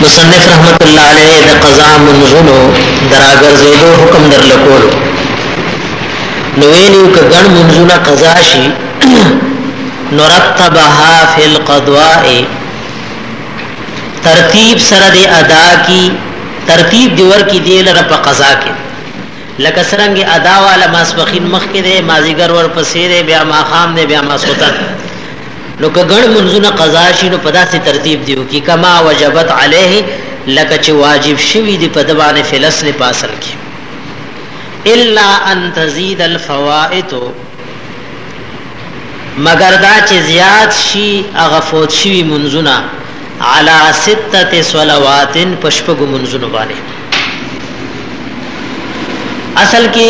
मुसन्निफ रहमतुल्लाह अलैहि द क़ज़ा मुनज़ुनो दरागर ज़ेदो हुक्म दर लकोलो नवेलियो के गण मुनज़ुना क़ज़ाशी नरत्तबहा फिल क़द्वाए तरतीब सरद अदा की तरतीब दिवर की दिल रप क़ज़ा के लकसरंग अदा वाला मासबखीन मख के दे माजीगर वर पसेरे ब्या माखाम दे ब्या मासोतन नो के गण मुनज़ुना क़ज़ाशी नो पदा से तरतीब दियो की कमा वजबत अलैहि लकच वाजिब शिवी दी पदबाने फिलस्ल पासल की इल्ला अन तज़ीद अल फ़वाइद मगर दा चे ज़ियाद शी अगफोत शिवी मुनज़ुना अला सित्तत सलवातिन पशपग मुनज़ुन बाने असल की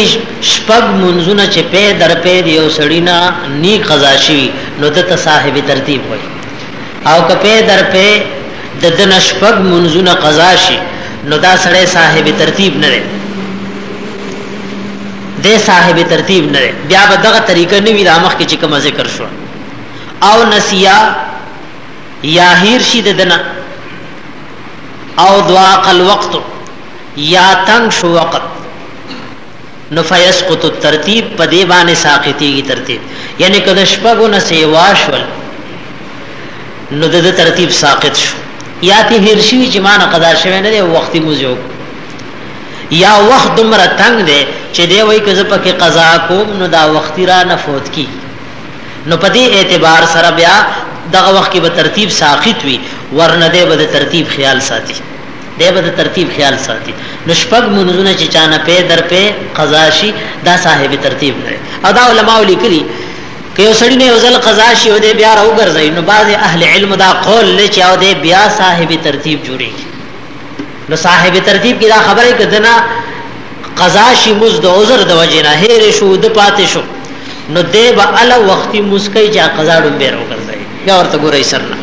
शपग मुनज़ुना चे पे दर पे दियो सड़ीना नी क़ज़ाशी नो दत साहिब तरतीब होई आओ कपे दर पे ददन शपग मुनज़ुना क़ज़ाशी नो दा सड़े साहिब तरतीब नरे दे साहिब तरतीब नरे ब्या बदगा तरीका ने विरामख के चिकम ज़िक्र शो आओ नसिया या हिरशी ददना आओ दुआ कल वक्त या तंग शो वक़्त नफयस्कुत तरतीब पदेबान साक़िती की तरतीब यानी कदशपगो न से वाशवल नुदद तरतीब साक़ित शो या ती हिरशी जिमान क़ज़ा शवे न दे वक्ती मुझो या वक्त दुमरा तंग दे चे दे वही कज़प के क़ज़ा को नु दा वक्ती रा नफोत की नु पदे एतबार सर ब्या दगा वक्त की बतरतीब साक़ित हुई वरन दे बद तरतीब ख्याल साथी दे बद तरतीब ख्याल साथी नशपग मुनज़ुना चिचाना पे दर पे क़ज़ाशी दा साहिब तरतीब रहे अदा उलमा लिखली कि सड़ी ने उजल क़ज़ाशी हो दे ब्या रहो गर्ज़ई नो बाज़ अहले इल्म दा कौल ले चाओ दे ब्या साहिब तरतीब जुड़ेगी नो साहिब तरतीब की दा खबर है कि दना क़ज़ाशी मुज़द उज़र द वजना हेरे शो द पाते शो नो दे बा अल वक्ती मुस्कई जा क़ज़ा डुंबे रहो गर्ज़ई या और तो गुरई सरना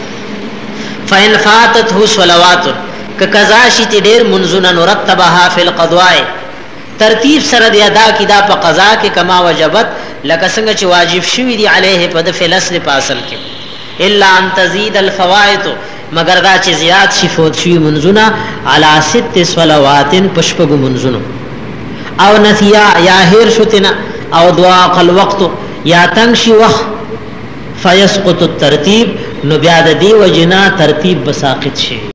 फ़इन फ़ातत हु सलवातुन क़ज़ाशी ती देर मुनज़ुना नरत्तबहा फिल क़द्वाए तरतीब सरद अदा की दा प क़ज़ा के कमा वजबत लकसंग च वाजिब शिवी दी अलैहि पद फिलस्ल पासल के इल्ला अन तज़ीद अल फ़वाइद मगर दा च ज़ियाद शिफोत शिवी मुनज़ुना अला सित्त सलवातिन पशपग मुनज़ुनो अव नसिया या हिर शुतना अव दुआ कल वक्त या तंगशी वक्त फयस्कुत तरतीब नो ब्याद दी वजना तरतीब बसाक़ित शे।